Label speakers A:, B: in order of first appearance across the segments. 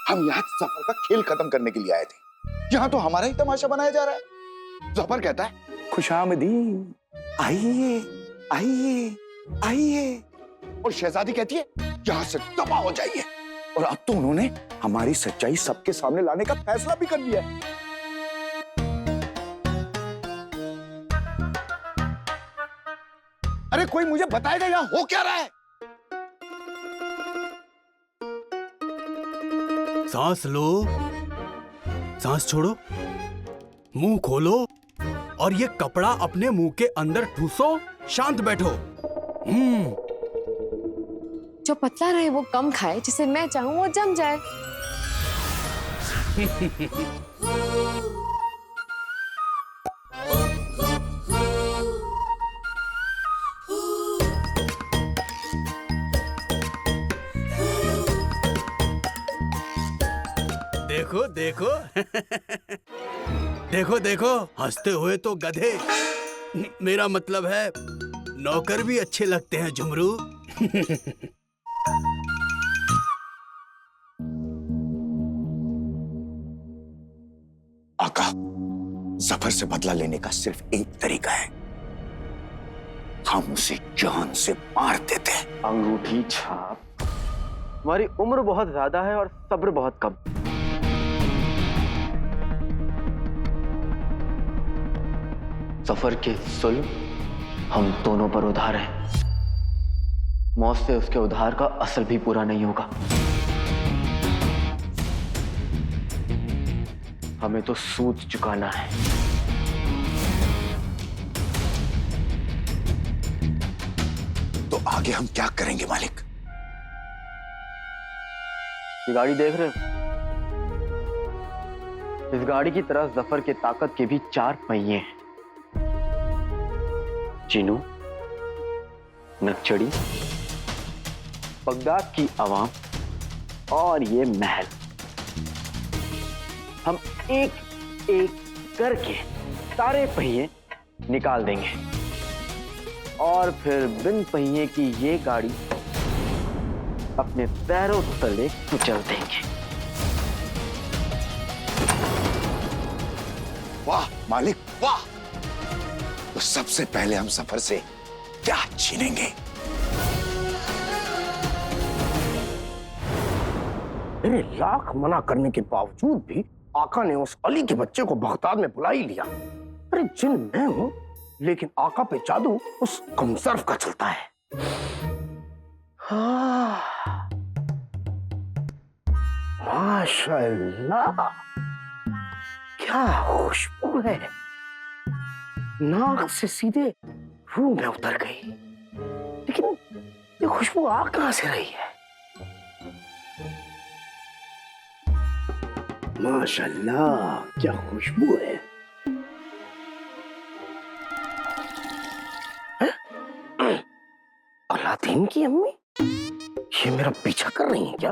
A: हम यहाँ जफर का खेल खत्म करने के लिए आए थे। यहाँ तो हमारा ही तमाशा बनाया जा रहा है। जफर कहता है खुशामदीद, आइए आइए आइए, और शहजादी कहती है यहाँ से दफा हो जाइए। और अब तो उन्होंने हमारी सच्चाई सबके सामने लाने का फैसला भी कर लिया है। अरे कोई मुझे बताएगा यहाँ हो क्या रहा है?
B: सांस लो, सांस छोड़ो, मुंह खोलो और ये कपड़ा अपने मुंह के अंदर ठूसो। शांत बैठो।
C: जो पतला रहे वो कम खाए, जिसे मैं चाहूं वो जम जाए।
B: देखो देखो देखो देखो, हंसते हुए तो गधे, मेरा मतलब है नौकर भी अच्छे लगते हैं झुमरू।
A: आका, जफर से बदला लेने का सिर्फ एक तरीका है, हम उसे जान से मार देते हैं।
D: अंगूठी छाप, हमारी उम्र बहुत ज्यादा है और सब्र बहुत कम। सफर के जुल्म हम दोनों पर उधार है। मौत से उसके उधार का असल भी पूरा नहीं होगा। हमें तो सूद चुकाना है।
A: तो आगे हम क्या करेंगे मालिक?
D: ये गाड़ी देख रहे हो? इस गाड़ी की तरह जफर के ताकत के भी 4 पहिए हैं। चीनू, नक्चड़ी, बगदाद की आवाम और ये महल, हम एक एक करके सारे पहिए निकाल देंगे और फिर बिन पहिए की ये गाड़ी अपने पैरों तले कुचल देंगे।
A: वाह मालिक वाह! तो सबसे पहले हम सफर से क्या छीनेंगे?
E: मेरे लाख मना करने के बावजूद भी आका ने उस अली के बच्चे को बगदाद में बुला ही लिया। अरे जिन मैं हूं, लेकिन आका पे जादू उस कमसर्फ का चलता है। माशाअल्लाह, क्या खुशबू है, नाक से सीधे रूह में उतर गई। लेकिन ये खुशबू आ कहां से रही है? माशाअल्लाह, क्या खुशबू है। अलादीन की अम्मी ये मेरा पीछा कर रही हैं क्या?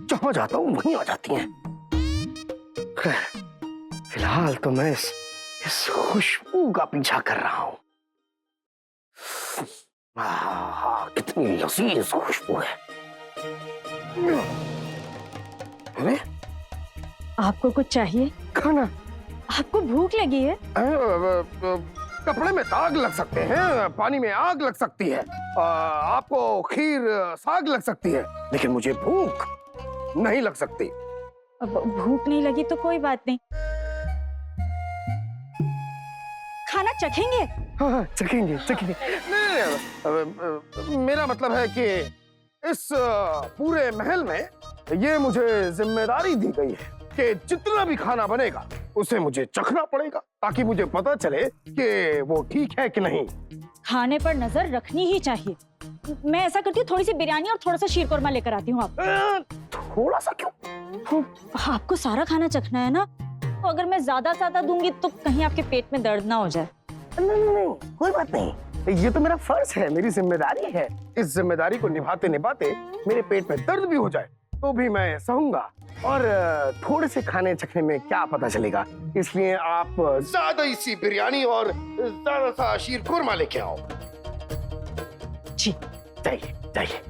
E: जहां जाता हूं वहीं आ जाती हैं। खैर, फिलहाल तो मैं इस खुशबू का पीछा कर रहा हूं। कितनी लजीज खुशबू है। अरे
F: आपको कुछ चाहिए?
E: खाना।
F: आपको भूख लगी है?
E: कपड़े में दाग लग सकते हैं, पानी में आग लग सकती है, आपको खीर साग लग सकती है, लेकिन मुझे भूख नहीं लग सकती।
F: अब भूख नहीं लगी तो कोई बात नहीं, खाना चखेंगे?
E: हाँ, चखेंगे चखेंगे। नहीं, मेरा मतलब है कि इस पूरे महल में ये मुझे जिम्मेदारी दी गई है कि जितना भी खाना बनेगा उसे मुझे चखना पड़ेगा, ताकि मुझे पता चले कि वो ठीक है कि नहीं।
F: खाने पर नजर रखनी ही चाहिए। मैं ऐसा करती हूँ, थोड़ी सी बिरयानी और थोड़ा सा शीरकुरमा लेकर आती हूँ। आप
E: थोड़ा सा क्यों?
F: आपको सारा खाना चखना है ना, तो अगर मैं ज्यादा दूंगी तो कहीं आपके पेट में दर्द ना हो जाए।
E: नहीं, कोई बात नहीं, ये तो मेरा फर्ज है, मेरी जिम्मेदारी है। इस जिम्मेदारी को निभाते निभाते मेरे पेट में दर्द भी हो जाए तो भी मैं सहूंगा, और थोड़े से खाने चखने में क्या पता चलेगा। इसलिए आप ज्यादा सी बिरयानी और ज्यादा सा शीरकुरमा लेके आओ।
F: जी
E: जाइए जाइए।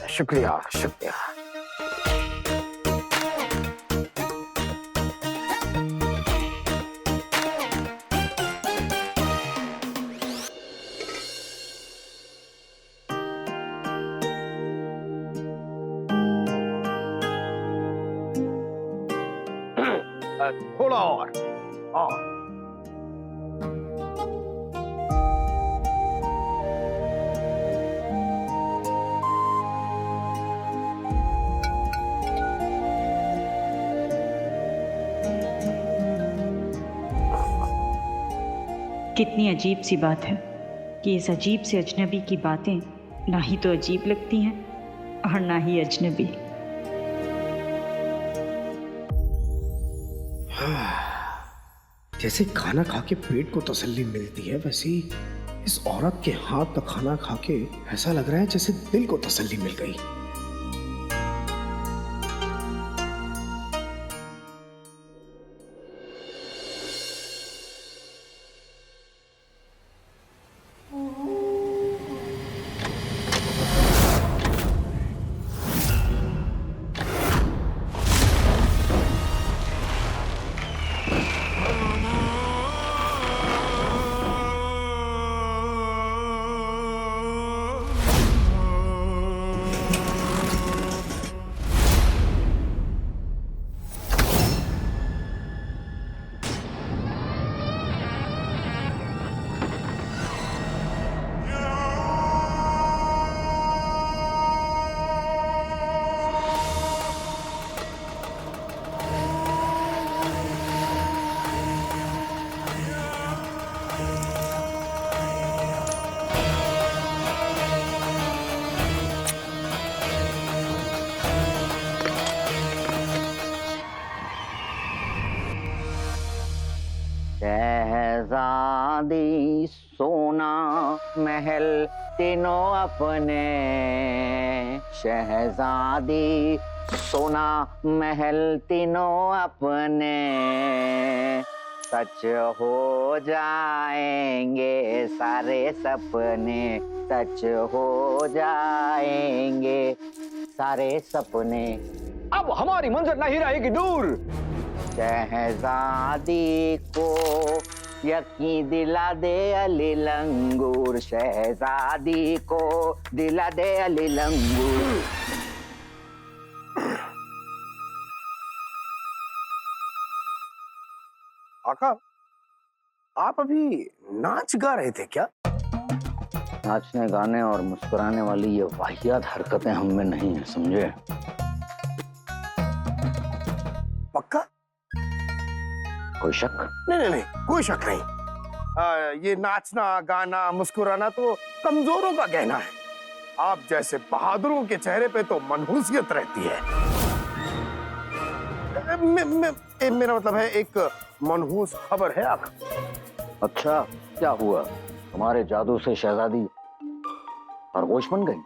E: शुक्रिया शुक्रिया। थोड़ा और।
F: कितनी अजीब सी बात है कि इस अजीब से अजनबी की बातें ना ही तो अजीब लगती हैं और ना ही अजनबी।
E: जैसे खाना खा के पेट को तसल्ली मिलती है, वैसे ही इस औरत के हाथ का खाना खा के ऐसा लग रहा है जैसे दिल को तसल्ली मिल गई।
D: शहजादी सोना महल तीनों अपने, शहजादी सोना महल तीनों अपने, सच हो जाएंगे सारे सपने, सच हो जाएंगे सारे सपने। अब हमारी मंजिल नहीं रहेगी दूर। शहजादी को यकीन दिला दे अली लंगूर, शहजादी को दिला दे अली लंगूर।
E: आका, आप अभी नाच गा रहे थे क्या?
D: नाचने गाने और मुस्कुराने वाली ये वाहियात हरकतें हम में नहीं है, समझे?
E: पक्का?
D: कोई शक?
E: नहीं, कोई शक नहीं। ये नाचना गाना मुस्कुराना तो कमजोरों का गहना है। आप जैसे बहादुरों के चेहरे पे तो मनहूसियत रहती है। मेरा मतलब है एक मनहूस खबर है आका।
D: अच्छा, क्या हुआ? तुम्हारे जादू से शहजादी खरगोश बन गई?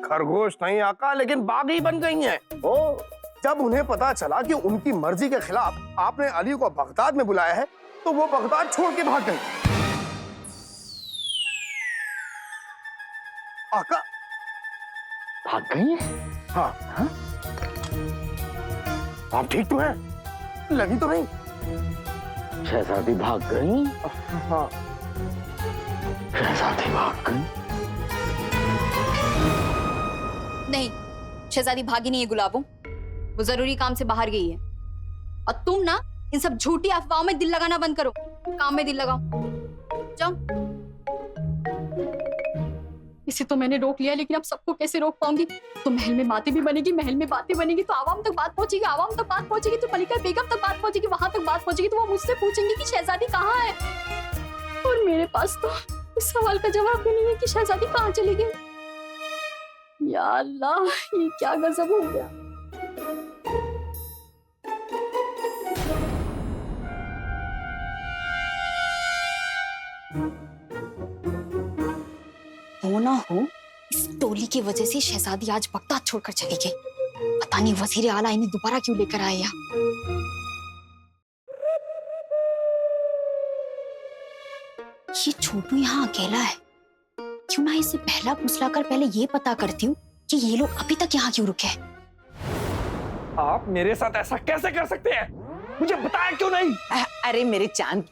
E: खरगोश नहीं आका, लेकिन बाघ ही बन गई हैं। ओ, जब उन्हें पता चला कि उनकी मर्जी के खिलाफ आपने अली को बगदाद में बुलाया है, तो वो बगदाद छोड़ के भाग गई। आका,
D: भाग गई?
E: हाँ। आप ठीक तो हैं? लगी तो नहीं?
D: शहजादी भाग गई?
E: हाँ।
D: शहजादी भाग गई?
G: नहीं, शहजादी भागी नहीं है गुलाबों, वो जरूरी काम से बाहर गई है। और तुम ना इन सब झूठी अफवाहों में दिल लगाना बंद करो, काम में दिल लगाओ। जाओ। इसे तो मैंने रोक लिया, लेकिन अब सबको कैसे रोक पाऊंगी? तो महल में बातें भी बनेगी, महल में बातें बनेगी तो आवाम तक बात पहुंचेगी, आवाम तक बात पहुंचेगी तो मलिका बेगम तक बात पहुंचेगी, वहां तक बात पहुंचेगी तो वो मुझसे पूछेंगी कि शहजादी कहाँ है। और मेरे पास तो इस सवाल का जवाब भी नहीं है कि शहजादी कहाँ चली गई। या अल्लाह, ये क्या गजब हो गया। हो ना हो, इस टोली की वजह से शहजादी आज बगदाद छोड़कर चली गई। पता नहीं वजीर आला इन्हें दोबारा क्यों लेकर आए यहाँ।
C: ये छोटू यहाँ अकेला है, क्यों ना इसे पहला फुसलाकर पहले ये पता करती हूँ कि ये लोग अभी तक यहाँ क्यों रुके हैं।
E: आप मेरे साथ ऐसा कैसे कर सकते हैं? मुझे बताया क्यों नहीं?
H: अरे मेरे चांद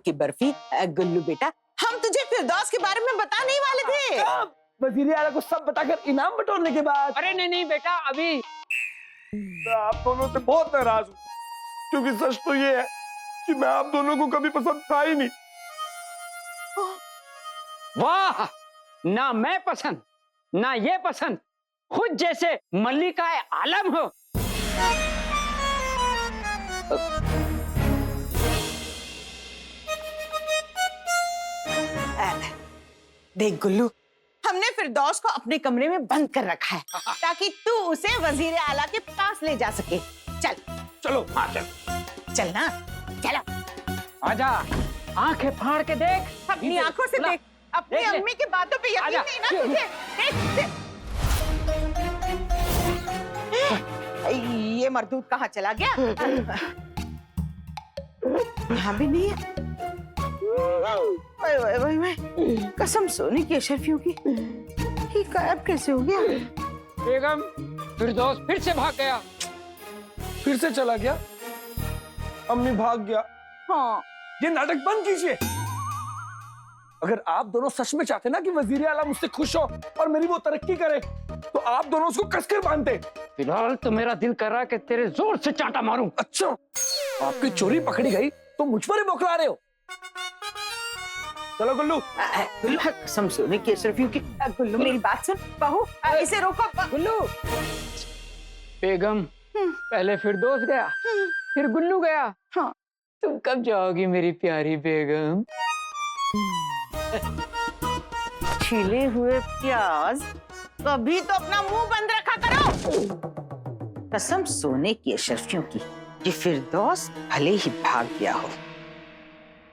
H: की बर्फी गुल्लू बेटा, हम तुझे फिरदौस के बारे में बताने ही वाले थे।
E: वजीर आला को सब बताकर इनाम बटोरने के बाद।
I: अरे नहीं बेटा, अभी
E: मैं आप दोनों से बहुत नाराज हूँ, क्योंकि सच तो ये है कि मैं आप दोनों को कभी पसंद था ही नहीं।
I: वाह, ना मैं पसंद ना ये पसंद, खुद जैसे मल्लिका आलम हो।
H: देख गुल्लू, हमने फिरदौस को अपने कमरे में बंद कर रखा है ताकि तू उसे वजीर आला के पास ले जा सके। चल
E: चलो चल।
H: चलना, चलो
I: आजा, आंखें फाड़ के देख,
H: अपनी आंखों से देख, अपनी
I: देख ले।
H: अम्मी की बातों पे यकीन
I: आजा।
H: नहीं ना तुझे? देख, ये मरदूद कहाँ चला गया? यहाँ भी नहीं है। ओए, कसम सोने की अशरफियों की, ये गायब कैसे हो गया?
I: बेगम, फिरदौस फिर से भाग गया।
E: फिर से चला गया? अम्मी भाग गया?
H: हाँ,
E: ये नाटक बंद कीजिए। अगर आप दोनों सच में चाहते ना कि वजीर आला मुझसे खुश हो और मेरी वो तरक्की करे, तो आप दोनों उसको कसकर बांधते।
I: फिलहाल तो मेरा दिल कर रहा है कि तेरे जोर से चांटा मारूं।
E: अच्छा, आपकी चोरी पकड़ी गई तो मुझ पर ही बौखला रहे हो। चलो गुल्लू।
H: गुल्लू, कसम सोने की अशरफियों की। गुल्लू मेरी बात सुन, बहू इसे रोको।
I: गुल्लू। बेगम, पहले फिरदौस गया, फिर गुल्लू गया।
H: हाँ।
I: तुम कब जाओगी मेरी प्यारी बेगम?
H: छिले हुए प्याज, कभी तो अपना मुंह बंद रखा करो। कसम सोने की अशरफियों की, ये फिरदौस भले ही भाग गया हो,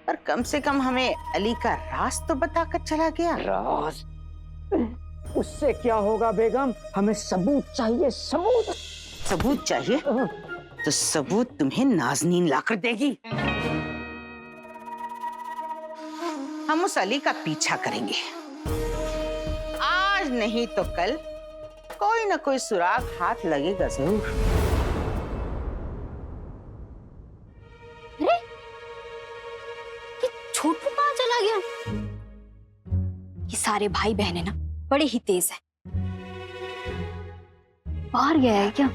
H: पर कम से कम हमें अली का राज तो बताकर चला गया।
I: राज? उससे क्या होगा बेगम? हमें सबूत चाहिए, सबूत।
H: सबूत चाहिए तो सबूत तुम्हें नाज़नीन लाकर देगी। हम उस अली का पीछा करेंगे, आज नहीं तो कल कोई ना कोई सुराग हाथ लगेगा जरूर।
C: अरे ये छोटू कहाँ चला गया? ये सारे भाई बहन है ना, बड़े ही तेज है। बाहर गया है क्या?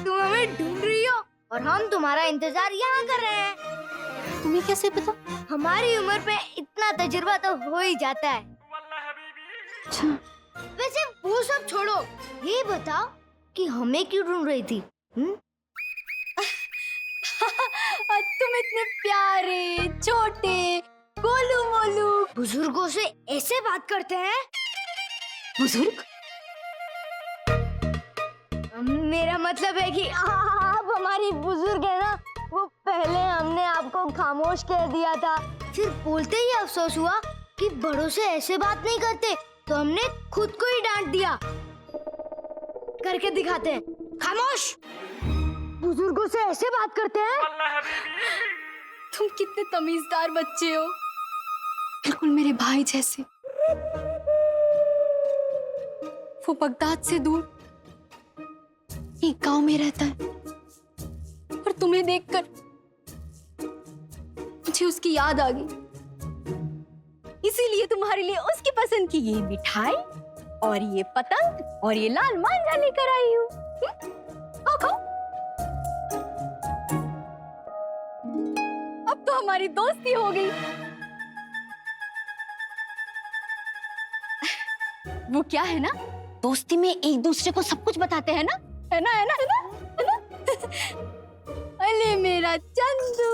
J: तुम हमें ढूंढ रही हो और हम तुम्हारा इंतजार यहाँ कर रहे हैं।
C: तुम्हें कैसे पता?
J: हमारी उम्र पे इतना तजुर्बा तो हो ही जाता है।
C: अच्छा,
J: वैसे वो सब छोड़ो, ये बताओ कि हमें क्यों ढूंढ रही थी?
G: तुम इतने प्यारे, छोटे, गोलू मोलू
J: बुजुर्गों से ऐसे बात करते हैं?
C: बुजुर्ग?
J: मेरा मतलब है कि आप हमारी बुजुर्ग है ना। वो पहले हमने आपको खामोश कह दिया था, फिर बोलते ही अफसोस हुआ कि बड़ों से ऐसे बात नहीं करते, तो हमने खुद को ही डांट दिया। करके दिखाते हैं, खामोश। बुजुर्गों से ऐसे बात करते हैं?
G: तुम कितने तमीजदार बच्चे हो, बिल्कुल मेरे भाई जैसे। वो बगदाद से दूर एक गांव में रहता है, और तुम्हें देखकर मुझे उसकी याद आ गई। इसीलिए तुम्हारे लिए उसकी पसंद की ये मिठाई और ये पतंग और ये लाल मांझा लेकर आई हूँ। आओ खाओ। अब तो हमारी दोस्ती हो गई। वो क्या है ना, दोस्ती में एक दूसरे को सब कुछ बताते हैं ना, है ना, है ना, है ना, है ना? अरे मेरा चंदू।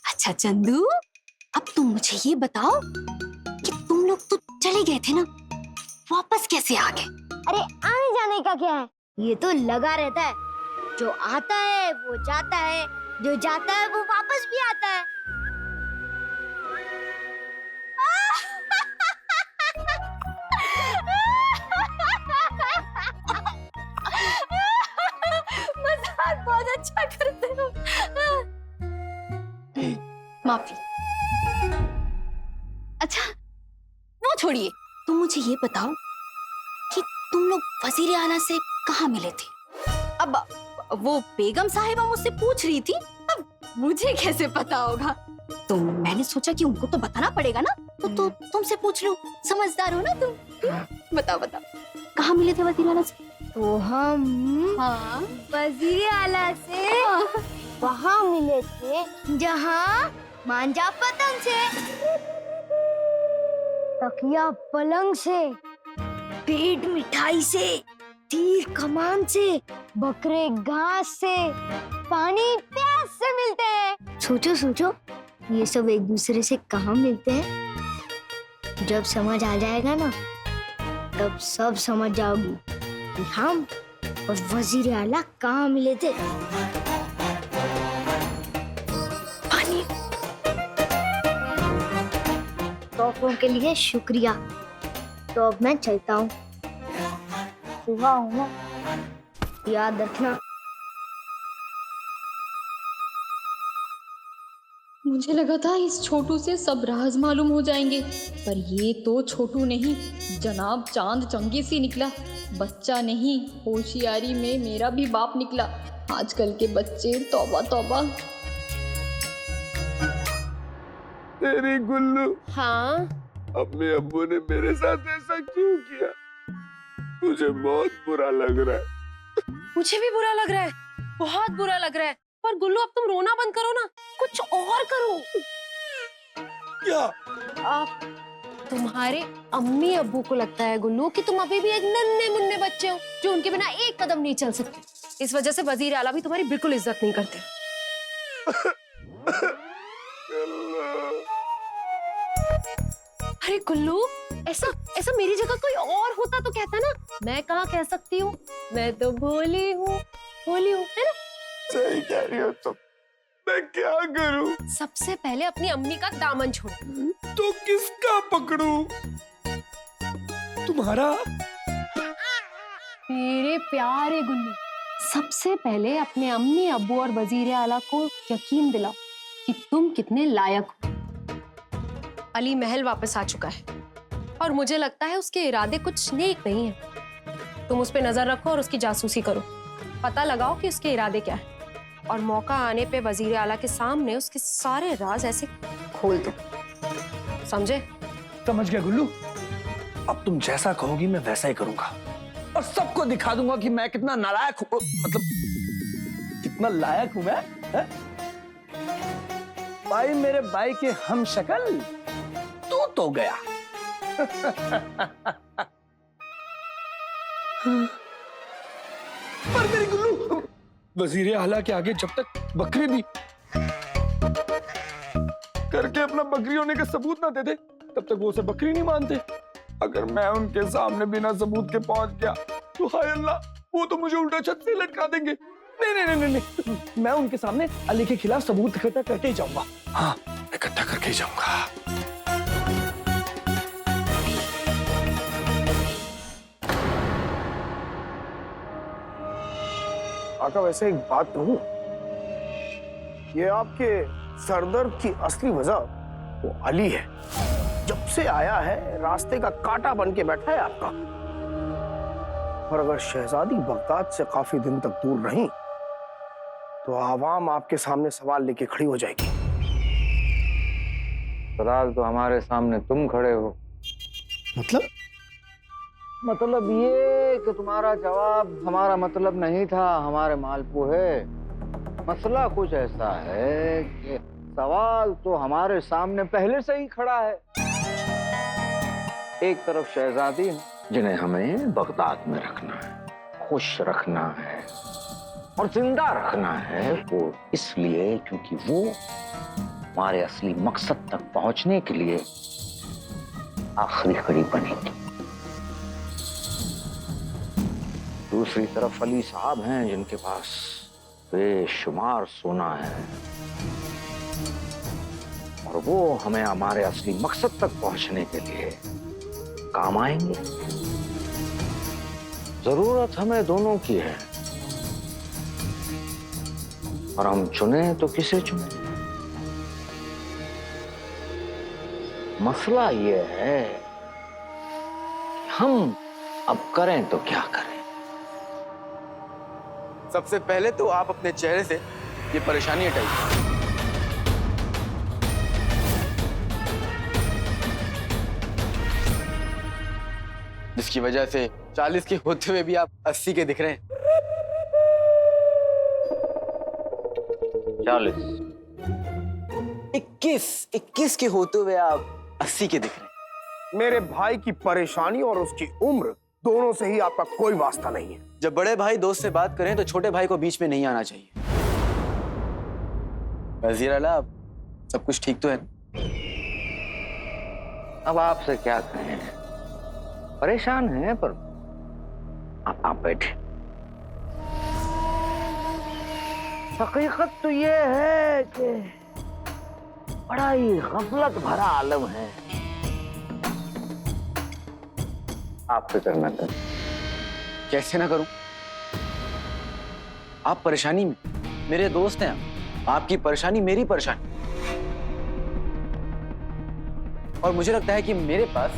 G: अच्छा चंदू, अब तुम मुझे ये बताओ कि तुम लोग तो चले गए थे ना, वापस कैसे आ गए?
J: अरे आने जाने का क्या है, ये तो लगा रहता है। जो आता है वो जाता है, जो जाता है वो वापस भी आता है।
G: करते हो? माफी।
C: अच्छा वो छोड़िए, तुम मुझे ये बताओ कि तुम लोग वजीर आला से कहाँ मिले थे? अब वो बेगम साहिबा मुझसे पूछ रही थी, अब मुझे कैसे पता होगा? तो मैंने सोचा कि उनको तो बताना पड़ेगा ना, तो तुमसे पूछ लूं, समझदार हो ना तुम। बताओ बताओ, कहाँ मिले थे वजीर आला से?
J: तो हम
C: हाँ
J: वजीर आला से वहाँ मिले थे जहाँ मांझा पतंग से, तकिया पलंग से, पेट मिठाई से, तीर कमान से, बकरे घास से, पानी प्यास से मिलते हैं। सोचो सोचो, ये सब एक दूसरे से कहाँ मिलते हैं? जब समझ आ जाएगा ना, तब सब समझ जाओगी कि हम और वजीर आला कहाँ मिले थे। पानी। तोहफों के लिए शुक्रिया। तो अब मैं चलता हूँ। सुबह हूँ ना, याद रखना।
G: मुझे लगा था इस छोटू से सब राज मालूम हो जाएंगे, पर ये तो छोटू नहीं, जनाब चांद चंगे से निकला। बच्चा नहीं, होशियारी में मेरा भी बाप निकला। आजकल के बच्चे, तौबा तौबा।
E: तेरी गुल्लू,
K: हाँ
E: अपने अब्बू ने मेरे साथ ऐसा क्यों किया? मुझे बहुत बुरा लग रहा है।
K: मुझे भी बुरा लग रहा है, बहुत बुरा लग रहा है। पर गुल्लू अब तुम रोना बंद करो ना, कुछ और करो।
E: क्या?
K: आप तुम्हारे अम्मी अब्बू को लगता है गुल्लू कि तुम अभी भी एक नन्हे मुन्ने बच्चे हो जो उनके बिना एक कदम नहीं चल सकते। इस वजह से वजीर आला भी तुम्हारी बिल्कुल इज्जत नहीं करते। अरे गुल्लू, ऐसा ऐसा मेरी जगह कोई और होता तो कहता ना। मैं कहाँ कह सकती हूँ, मैं तो भोली हूँ, भोली हूँ, है ना?
E: सही कह रही हो तुम। मैं क्या करूं?
K: सबसे पहले अपनी अम्मी का दामन छोड़ो।
E: तो किसका पकड़ूं? तुम्हारा?
K: मेरे प्यारे गुल्लू, सबसे पहले अपने अम्मी अब्बू और वजीर आला को यकीन दिलाओ कि तुम कितने लायक हो। अली महल वापस आ चुका है और मुझे लगता है उसके इरादे कुछ नेक नहीं है। तुम उस पे नजर रखो और उसकी जासूसी करो, पता लगाओ कि उसके इरादे क्या है, और मौका आने पे वजीर आला के सामने उसके सारे राज ऐसे खोल दो। समझे?
E: समझ गया गुल्लू। अब तुम जैसा कहोगी मैं वैसा ही करूंगा और सबको दिखा दूंगा कि मैं कितना नालायक हूं, मतलब कितना लायक हूं मैं, है? भाई मेरे भाई के हम शक्ल तू तो गया। पर मेरी गुल्लू, वजीर आला के आगे जब तक बकरी भी करके अपना बकरी होने का सबूत ना दे दे, तब तक वो उसे बकरी नहीं मानते। अगर मैं उनके सामने बिना सबूत के पहुंच गया तो हाय अल्लाह, वो तो मुझे उल्टा छत से लटका देंगे। नहीं नहीं नहीं नहीं, मैं उनके सामने अली के खिलाफ सबूत इकट्ठा करके ही जाऊंगा। हाँ, इकट्ठा करके ही जाऊंगा। आका, वैसे एक बात कहूं, ये आपके सरदर्द की असली वजह वो अली है। जब से आया है रास्ते का कांटा बन के बैठा है आपका। और अगर शहजादी बगदाद से काफी दिन तक दूर रही तो आवाम आपके सामने सवाल लेके खड़ी हो जाएगी।
D: फिलहाल तो हमारे सामने तुम खड़े हो। मतलब ये कि तुम्हारा जवाब हमारा मतलब नहीं था, हमारे मालपुए। मसला कुछ ऐसा है कि सवाल तो हमारे सामने पहले से ही खड़ा है। एक तरफ शहजादी है जिन्हें हमें बगदाद में रखना है, खुश रखना है और जिंदा रखना है, वो इसलिए क्योंकि वो हमारे असली मकसद तक पहुंचने के लिए आखिरी कड़ी बनेगी। दूसरी तरफ अली साहब हैं जिनके पास बेशुमार सोना है और वो हमें हमारे असली मकसद तक पहुंचने के लिए काम आएंगे। जरूरत हमें दोनों की है। और हम चुने तो किसे चुने? मसला ये है कि हम अब करें तो क्या करें?
L: सबसे पहले तो आप अपने चेहरे से ये परेशानी हटाइए। जिसकी वजह से 40 के होते हुए भी आप 80 के दिख रहे हैं।
D: 40,
L: 21 के होते हुए आप 80 के दिख रहे हैं।
E: मेरे भाई की परेशानी और उसकी उम्र दोनों से ही आपका कोई वास्ता नहीं है।
L: जब बड़े भाई दोस्त से बात करें तो छोटे भाई को बीच में नहीं आना चाहिए। वजीर आला, सब कुछ ठीक तो है?
D: अब आपसे क्या कहें, परेशान हैं पर आप बैठे। हकीकत तो ये है कि बड़ा ही गफलत भरा आलम है। आप फिक्र न करें।
L: कैसे ना करूं? आप परेशानी में, मेरे दोस्त हैं। आपकी परेशानी मेरी परेशानी, और मुझे लगता है कि मेरे पास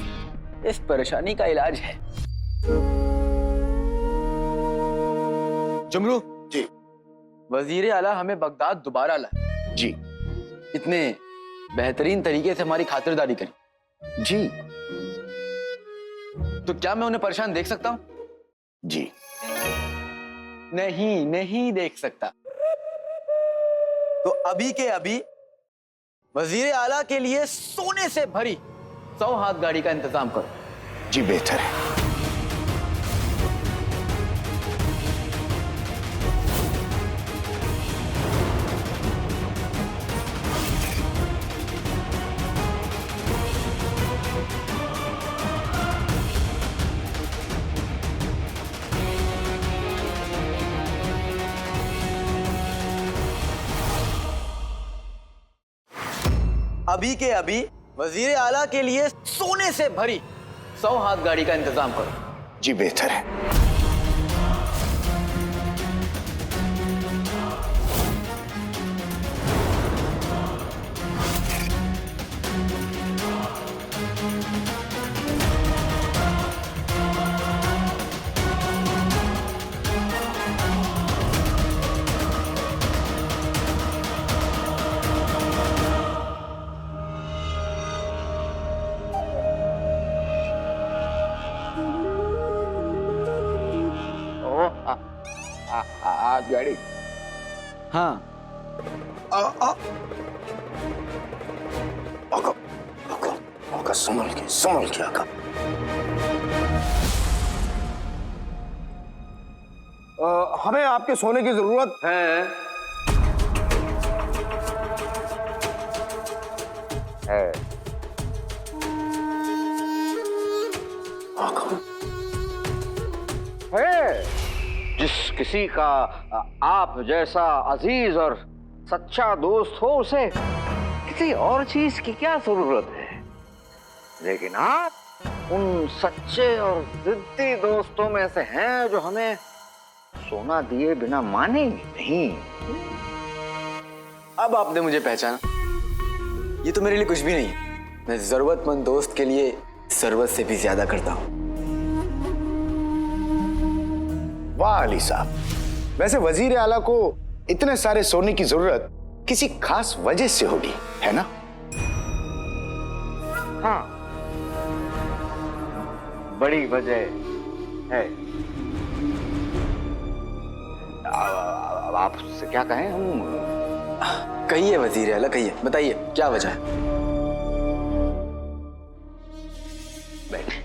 L: इस परेशानी का इलाज है। जुमरू
A: जी।
L: वजीर आला हमें बगदाद दोबारा लाए।
A: जी।
L: इतने बेहतरीन तरीके से हमारी खातिरदारी करी।
A: जी।
L: तो क्या मैं उन्हें परेशान देख सकता हूं?
A: जी।
L: नहीं, नहीं देख सकता। तो अभी के अभी वजीर आला के लिए सोने से भरी 100 हाथ गाड़ी का इंतजाम करो।
A: जी बेहतर है।
L: अभी के अभी वजीर आला के लिए सोने से भरी 100 हाथ गाड़ी का इंतजाम करो।
A: जी बेहतर है।
D: आज गाड़ी।
L: हाँ।
A: आका संभल के आका।
E: हमें आपके सोने की जरूरत
D: है। जिस किसी का आप जैसा अजीज और सच्चा दोस्त हो, उसे किसी और चीज की क्या जरूरत है? लेकिन आप उन सच्चे और जिद्दी दोस्तों में से हैं जो हमें सोना दिए बिना मानेंगे नहीं।
L: अब आपने मुझे पहचाना। ये तो मेरे लिए कुछ भी नहीं है। मैं जरूरतमंद दोस्त के लिए जरूरत से भी ज्यादा करता हूं।
A: वाह अली साहब, वैसे वजीर आला को इतने सारे सोने की जरूरत किसी खास वजह से होगी, है ना?
D: हाँ, बड़ी वजह है। अब आपसे क्या कहें हम?
L: कहिए वजीर आला, कहिए, बताइए क्या वजह है?
D: बैठे।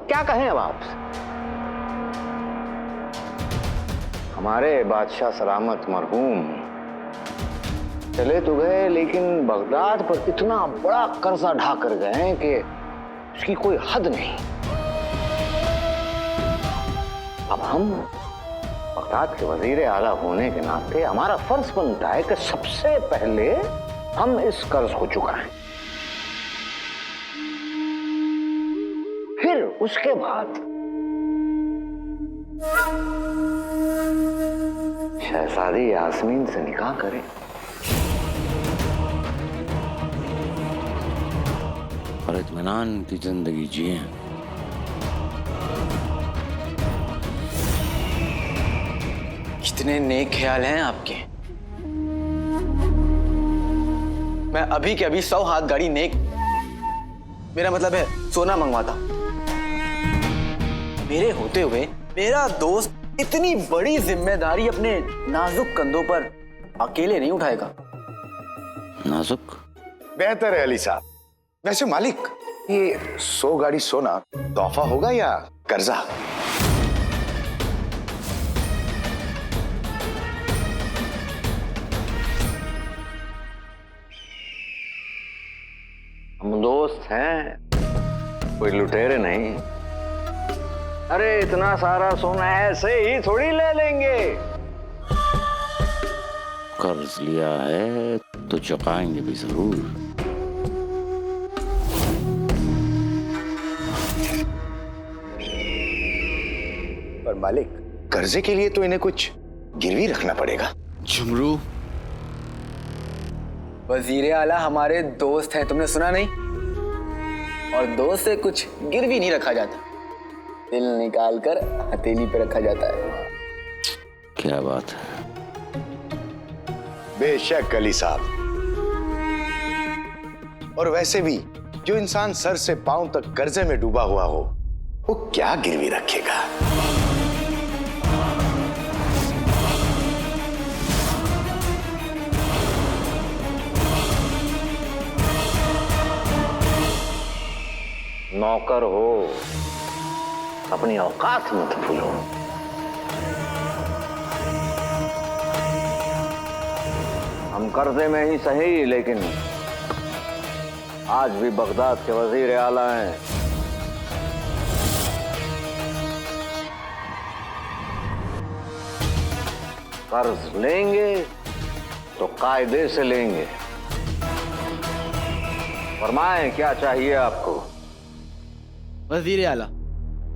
D: क्या कहें अब आपसे? हमारे बादशाह सलामत मरहूम चले तो गए, लेकिन बगदाद पर इतना बड़ा कर्जा ढा कर गए कि उसकी कोई हद नहीं। अब हम बगदाद के वजीर आला होने के नाते हमारा फर्ज बनता है कि सबसे पहले हम इस कर्ज को चुकाएं।
E: उसके बाद शहजादी यास्मीन से निकाह करें।
M: और इत्मीनान की जिंदगी जिए।
L: कितने नेक ख्याल हैं आपके। मैं अभी के अभी 100 हाथ गाड़ी नेक, मेरा मतलब है सोना मंगवाता। मेरे होते हुए मेरा दोस्त इतनी बड़ी जिम्मेदारी अपने नाजुक कंधों पर अकेले नहीं उठाएगा।
M: नाजुक?
A: बेहतर है अली साहब। वैसे मालिक, ये 100 गाड़ी सोना तोहफा होगा या कर्जा?
E: हम दोस्त हैं, कोई लुटेरे नहीं। अरे इतना सारा सोना ऐसे ही थोड़ी ले लेंगे।
M: कर्ज लिया है तो चुकाएंगे भी जरूर।
A: पर मालिक, कर्जे के लिए तो इन्हें कुछ गिरवी रखना पड़ेगा।
L: झुमरू, वजीर आला हमारे दोस्त हैं, तुमने सुना नहीं? और दोस्त से कुछ गिरवी नहीं रखा जाता, दिल निकाल कर हथेली पे रखा जाता है।
M: क्या बात है।
A: बेशक अली साहब। और वैसे भी जो इंसान सर से पांव तक कर्जे में डूबा हुआ हो, वो क्या गिरवी रखेगा?
E: नौकर हो, अपनी औकात मत भूलो। हम कर्जे में ही सही, लेकिन आज भी बगदाद के वजीर आला हैं। कर्ज लेंगे तो कायदे से लेंगे। फरमाएं क्या चाहिए आपको?
L: वजीर आला,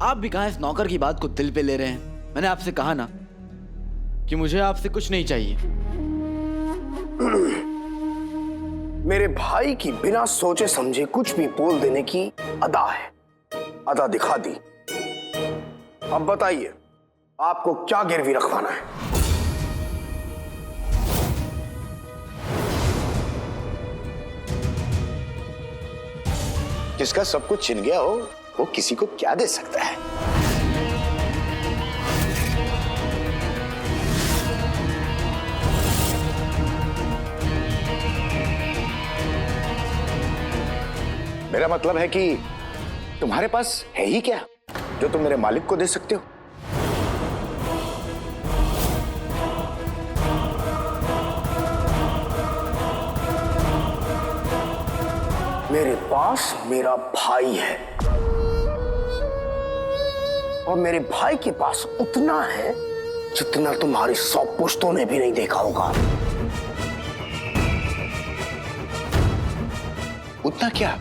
L: आप भी कहां इस नौकर की बात को दिल पे ले रहे हैं? मैंने आपसे कहा ना कि मुझे आपसे कुछ नहीं चाहिए।
E: मेरे भाई की बिना सोचे समझे कुछ भी बोल देने की अदा है, अदा दिखा दी। अब बताइए, आपको क्या गिरवी रखवाना है?
A: जिसका सब कुछ छिन गया हो, वो किसी को क्या दे सकता है? मेरा मतलब है कि तुम्हारे पास है ही क्या जो तुम मेरे मालिक को दे सकते हो?
E: मेरे पास मेरा भाई है, और मेरे भाई के पास उतना है जितना तुम्हारी 100 पुश्तों ने भी नहीं देखा होगा।
A: उतना क्या?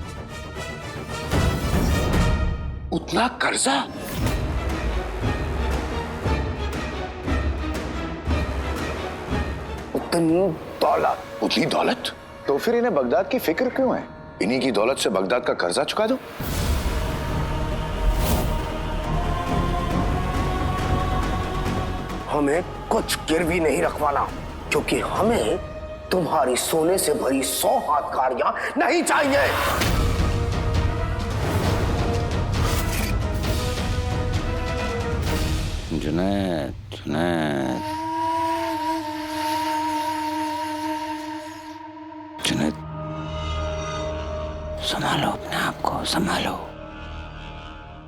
A: उतना कर्जा?
E: उतनी दौलत?
A: उतनी दौलत? तो फिर इन्हें बगदाद की फिक्र क्यों है? इन्हीं की दौलत से बगदाद का कर्जा चुका दो।
E: हमें कुछ गिरवी नहीं रखवाना, क्योंकि हमें तुम्हारी सोने से भरी 100 हाथ गाड़ियां नहीं चाहिए।
M: जुनैद, जुनैद, जुनैद, संभालो अपने आप को, संभालो।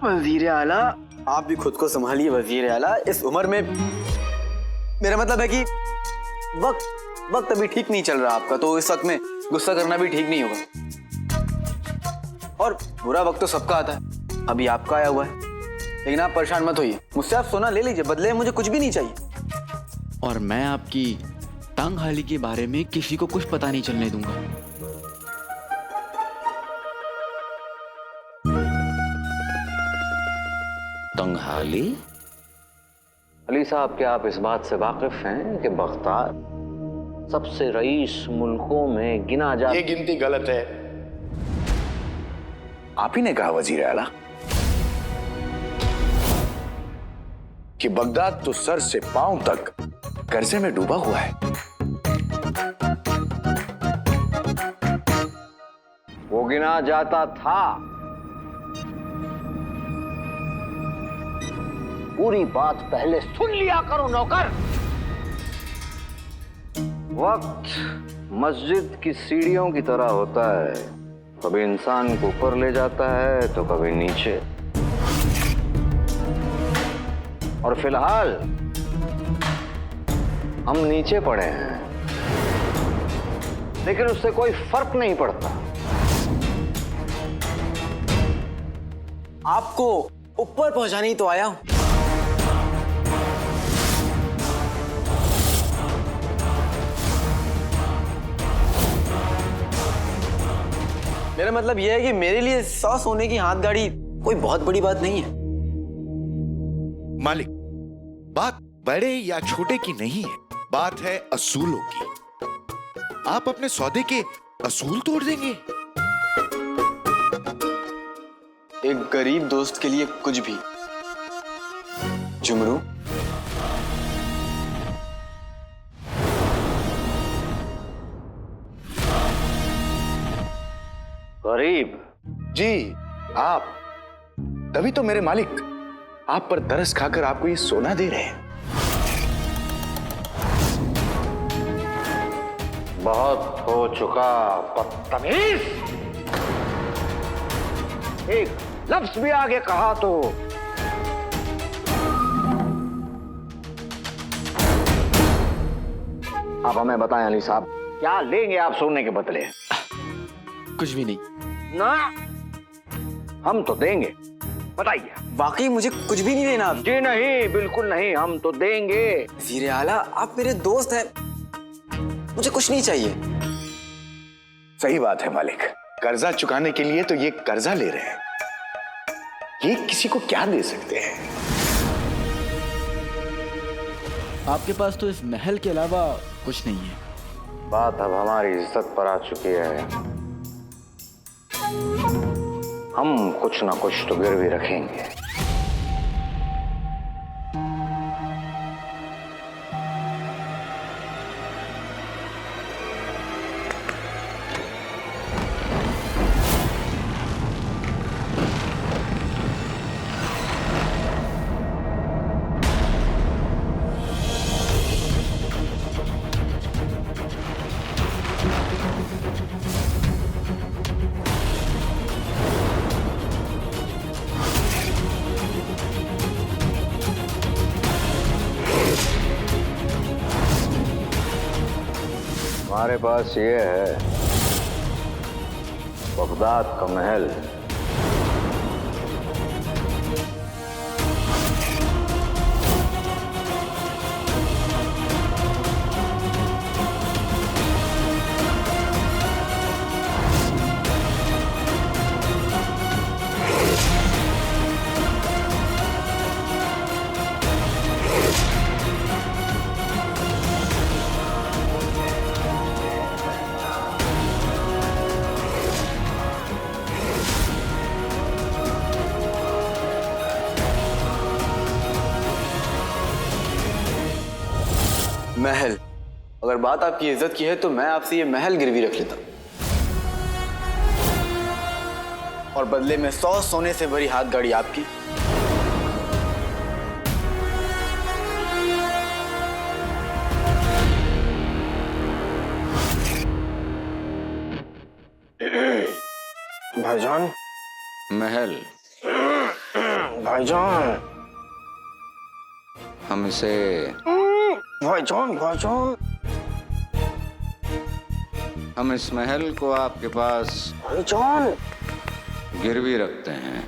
L: वजीर आला, आप भी खुद को संभालिए वजीर आला। इस उम्र में, मेरा मतलब है कि वक्त अभी ठीक नहीं चल रहा आपका, तो इस वक्त में गुस्सा करना भी ठीक नहीं होगा। और बुरा वक्त तो सबका आता है, अभी आपका आया हुआ है। लेकिन आप परेशान मत होइए, मुझसे आप सोना ले लीजिए, बदले मुझे कुछ भी नहीं चाहिए। और मैं आपकी तंग हाली के बारे में किसी को कुछ पता नहीं चलने दूंगा।
M: तंगहाली?
D: अली साहब, क्या आप इस बात से वाकिफ हैं कि बगदाद सबसे रईस मुल्कों में गिना जाता?
A: ये गिनती गलत है। आप ही ने कहा वजीर आला कि बगदाद तो सर से पांव तक कर्जे में डूबा हुआ है।
D: वो गिना जाता था। पूरी बात पहले सुन लिया करो नौकर। वक्त मस्जिद की सीढ़ियों की तरह होता है, कभी इंसान को ऊपर ले जाता है तो कभी नीचे। और फिलहाल हम नीचे पड़े हैं, लेकिन उससे कोई फर्क नहीं पड़ता।
L: आपको ऊपर पहुंचाने ही तो आया हूं। मेरा मतलब यह है कि मेरे लिए 100 सोने की हाथ गाड़ी कोई बहुत बड़ी बात नहीं है।
A: मालिक, बात बड़े या छोटे की नहीं है, बात है असूलों की। आप अपने सौदे के असूल तोड़ देंगे?
L: एक गरीब दोस्त के लिए कुछ भी। जुमरू,
D: गरीब?
A: जी, आप। तभी तो मेरे मालिक आप पर तरस खाकर आपको ये सोना दे रहे हैं।
D: बहुत हो चुका बदतमीज। एक लफ्ज भी आगे कहा तो आप हमें बताएं अली साहब, क्या लेंगे आप सोने के बदले?
L: कुछ भी नहीं।
D: ना, हम तो देंगे। बताइए।
L: वाकई मुझे कुछ भी नहीं लेना।
D: जी नहीं, बिल्कुल नहीं, हम तो देंगे।
L: वजीर आला, आप मेरे दोस्त हैं, मुझे कुछ नहीं चाहिए।
A: सही बात है मालिक, कर्जा चुकाने के लिए तो ये कर्जा ले रहे हैं, ये किसी को क्या दे सकते हैं?
L: आपके पास तो इस महल के अलावा कुछ नहीं है।
D: बात अब हमारी इज्जत पर आ चुकी है। हम कुछ ना कुछ तो गिरवी रखेंगे। हमारे पास ये है बगदाद का महल।
L: महल, अगर बात आपकी इज्जत की है तो मैं आपसे ये महल गिरवी रख लेता और बदले में 100 सोने से भरी हाथ गाड़ी आपकी।
E: भाईजान,
M: महल,
E: भाईजान,
M: हम इसे
E: भाईजान, भाईजान,
M: हम इस महल को आपके पास
E: भाईजान,
M: गिरवी रखते हैं।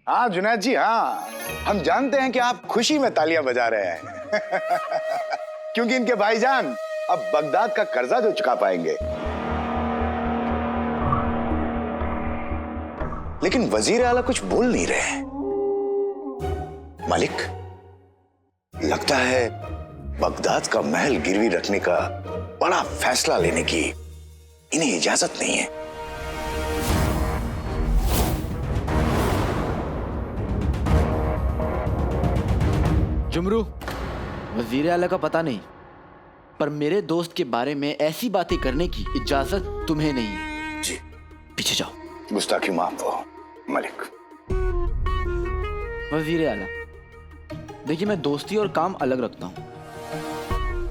A: हाँ जुनैद जी, हाँ हम जानते हैं कि आप खुशी में तालियां बजा रहे हैं क्योंकि इनके भाईजान अब बगदाद का कर्जा जो चुका पाएंगे। लेकिन वजीर आला कुछ बोल नहीं रहे। मालिक, लगता है बगदाद का महल गिरवी रखने का बड़ा फैसला लेने की इन्हें इजाजत नहीं है।
L: जुमरू, वजीर आला का पता नहीं, पर मेरे दोस्त के बारे में ऐसी बातें करने की इजाजत तुम्हें नहीं है।
A: जी
L: पीछे जाओ।
A: गुस्ताखी माफ हो मालिक।
L: वजीर आला, देखिए मैं दोस्ती और काम अलग रखता हूँ,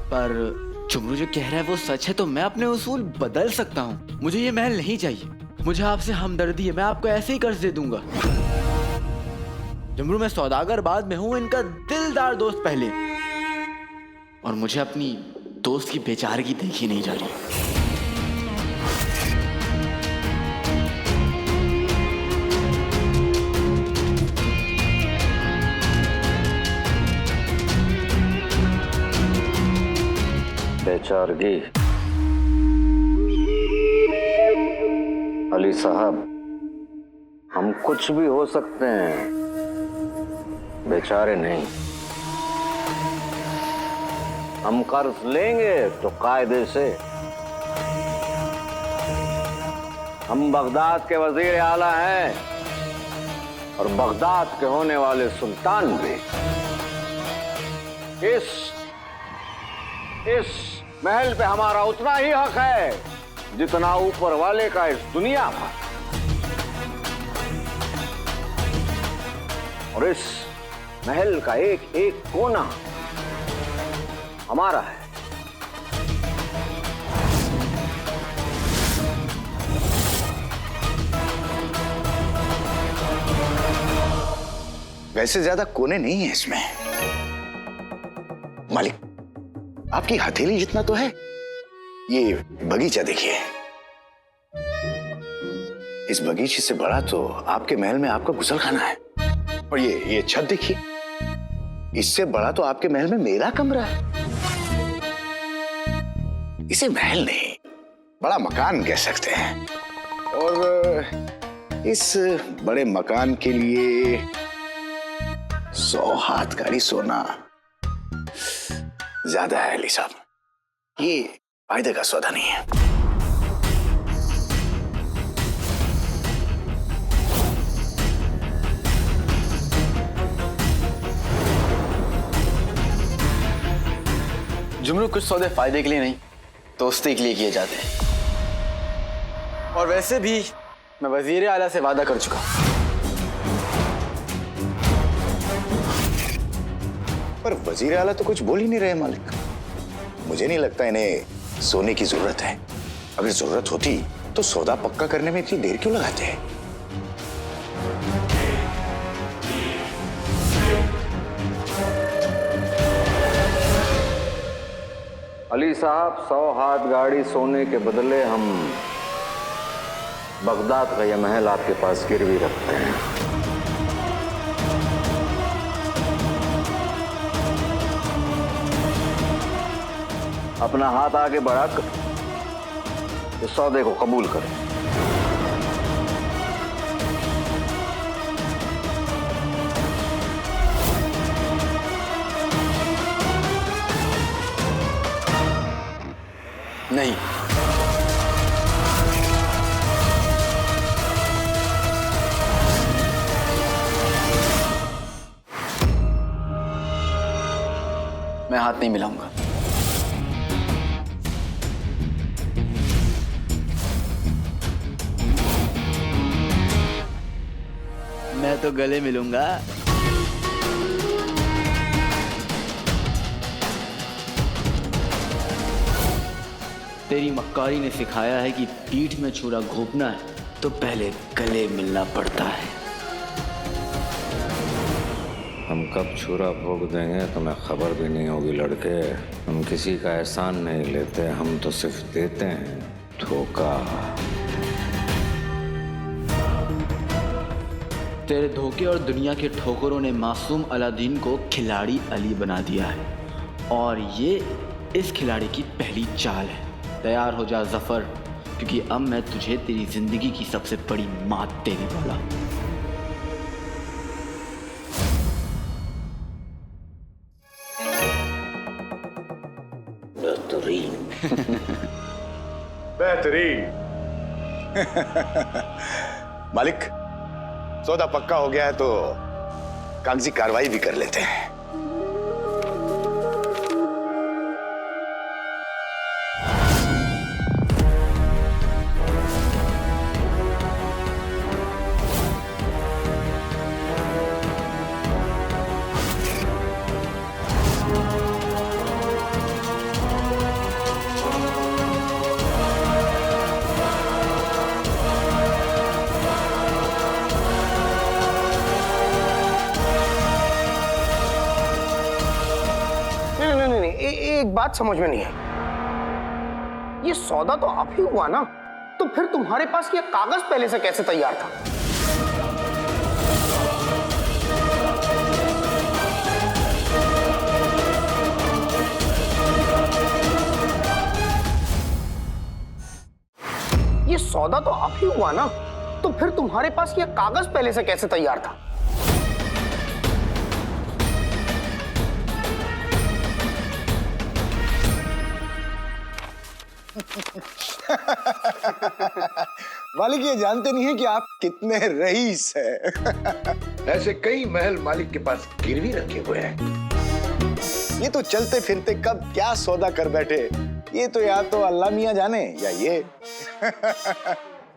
L: पर जुमरू जो कह रहा है वो सच है तो मैं अपने उसूल बदल सकता हूँ। मुझे ये महल नहीं चाहिए, मुझे आपसे हमदर्दी है, मैं आपको ऐसे ही कर्ज दे दूंगा। जुमरू, मैं सौदागर बाद में हूँ, इनका दिलदार दोस्त पहले, और मुझे अपनी दोस्त की बेचारगी देखी नहीं जा रही।
M: बेचारगी? अली साहब, हम कुछ भी हो सकते हैं, बेचारे नहीं। हम कर्ज लेंगे तो कायदे से। हम बगदाद के वजीर आला हैं और बगदाद के होने वाले सुल्तान भी। इस महल पे हमारा उतना ही हक है जितना ऊपर वाले का इस दुनिया पर। और इस महल का एक एक कोना हमारा है।
A: वैसे ज्यादा कोने नहीं है इसमें मालिक, आपकी हथेली जितना तो है। ये बगीचा देखिए, इस बगीचे से बड़ा तो आपके महल में आपका गुसलखाना है। और ये छत देखिए, इससे बड़ा तो आपके महल में मेरा कमरा है। इसे महल नहीं, बड़ा मकान कह सकते हैं। और इस बड़े मकान के लिए 100 हाथ गाड़ी सोना ज्यादा है अली साहब, ये फायदे का सौदा नहीं है।
L: जुमरू, कुछ सौदे फायदे के लिए नहीं, दोस्ती के लिए किए जाते हैं। और वैसे भी मैं वजीर आला से वादा कर चुका हूं।
A: पर वजीर आला तो कुछ बोल ही नहीं रहे मालिक। मुझे नहीं लगता इन्हें सोने की जरूरत है। अगर जरूरत होती तो सौदा पक्का करने में इतनी देर क्यों लगाते हैं?
M: अली साहब, 100 हाथ गाड़ी सोने के बदले हम बगदाद का यह महल आपके पास गिरवी रखते हैं। अपना हाथ आगे बढ़ाकर इस सौदे को कबूल करें।
L: नहीं, मैं हाथ नहीं मिलाऊंगा। मैं तो गले मिलूंगा। तेरी मक्कारी ने सिखाया है कि पीठ में छुरा घोंपना है तो पहले गले मिलना पड़ता है।
M: हम कब छुरा भोग देंगे तुम्हें खबर भी नहीं होगी लड़के। हम किसी का एहसान नहीं लेते, हम तो सिर्फ देते हैं धोखा।
L: तेरे धोखे और दुनिया के ठोकरों ने मासूम अलादीन को खिलाड़ी अली बना दिया है, और ये इस खिलाड़ी की पहली चाल है। तैयार हो जा जफर, क्योंकि अब मैं तुझे तेरी जिंदगी की सबसे बड़ी मात देने वाला हूं।
M: बेहतरीन।
A: बेहतरीन। मालिक, सौदा पक्का हो गया है तो कागजी कार्रवाई भी कर लेते हैं।
E: एक बात समझ में नहीं आई, ये सौदा तो आप ही हुआ ना, तो फिर तुम्हारे पास ये कागज पहले से कैसे तैयार था? ये सौदा तो आप ही हुआ ना, तो फिर तुम्हारे पास ये कागज पहले से कैसे तैयार था?
A: मालिक ये जानते नहीं है कि आप कितने रईस हैं।
N: ऐसे कई महल मालिक के पास गिरवी रखे हुए हैं।
A: ये तो चलते फिरते कब क्या सौदा कर बैठे, ये तो या तो अल्लाह मियां जाने या ये।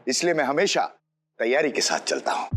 A: इसलिए मैं हमेशा तैयारी के साथ चलता हूं।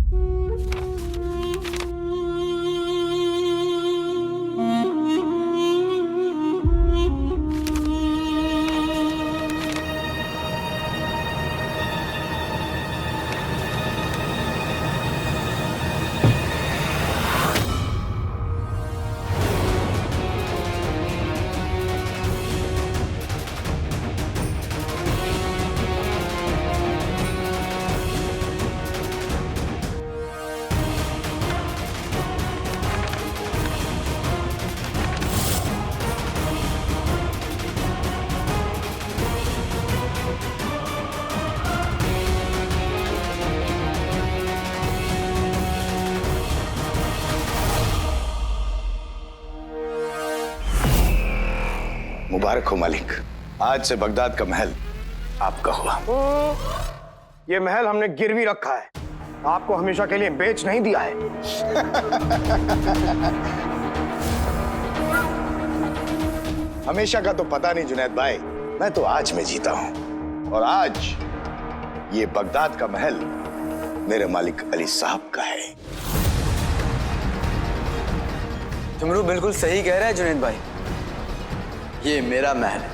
A: मुबारक हो मालिक, आज से बगदाद का महल आपका हुआ।
E: ये महल हमने गिरवी रखा है, आपको हमेशा के लिए बेच नहीं दिया है।
A: हमेशा का तो पता नहीं जुनैद भाई, मैं तो आज में जीता हूं, और आज ये बगदाद का महल मेरे मालिक अली साहब का है।
L: तुमरू बिल्कुल सही कह रहा है जुनैद भाई, ये मेरा महल है।